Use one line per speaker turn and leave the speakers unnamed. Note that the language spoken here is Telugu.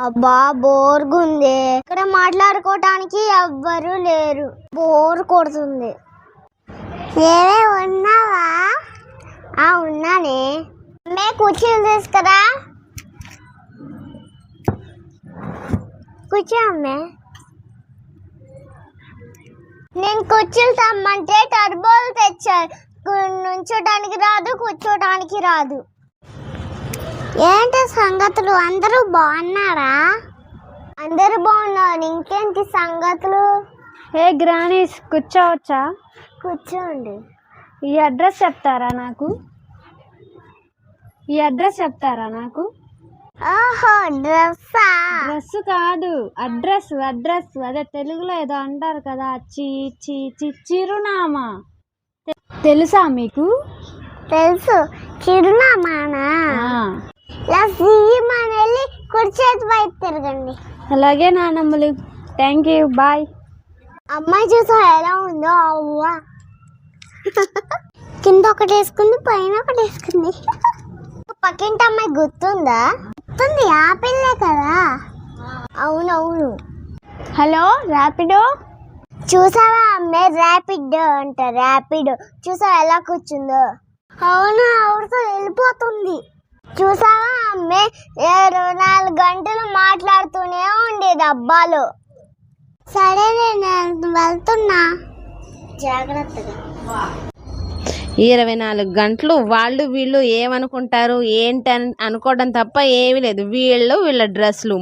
అబ్బా బోర్గుంది. ఇక్కడ మాట్లాడుకోవటానికి ఎవ్వరు లేరు. బోర్ కొడుతుంది. ఏవే ఉన్నావా? ఉన్నానే. అమ్మే కుర్చీలు తీసుకురా. కూర్చో అమ్మే. నేను కుర్చీలు తెమ్మంటే టర్బోలు తెచ్చారు. నుంచోటానికి రాదు, కూర్చోటానికి రాదు. ఏంటి సంగతులు? అందరూ బాగున్నారా? అందరూ బాగున్నారు. ఇంకేంటి సంగతులు?
ఏ గ్రానీస్ కూర్చోవచ్చా?
కూర్చోండి.
ఈ అడ్రస్ చెప్తారా నాకు?
ఓహో, డ్రెస్సా?
డ్రెస్ కాదు, అడ్రస్. అదే తెలుగులో ఏదో అంటారు కదా, చిరునామా. తెలుసా మీకు?
తెలుసు. చిరునామానా? వెళ్ళి కుర్చేతి బయట తిరగండి.
అలాగే నానమ్మలు. Thank you, bye.
అమ్మాయి చూసా ఎలా ఉందో? అవ్వా, కింద ఒకటి వేసుకుంది, పైన ఒకటి వేసుకుంది. పక్కింటి అమ్మాయి గుర్తుందా? గుర్తుంది, ఆ పిల్లే కదా. అవునవును.
హలో, ర్యాపిడో.
చూసావా అమ్మే? ర్యాపిడో అంట. ర్యాపిడో చూసావా ఎలా కూర్చుందో? అవును, ఆవిడతో వెళ్ళిపోతుంది. చూసావా అమ్మే? 24 గంటలు మాట్లాడుతూనే ఉండేది అబ్బాలు. సరే, నేను వెళ్తున్నా, జాగ్రత్తగా.
24 గంటలు వాళ్ళు వీళ్ళు ఏమనుకుంటారు ఏంటి అని అనుకోవడం తప్ప ఏమీ లేదు. వీళ్ళ డ్రెస్సులు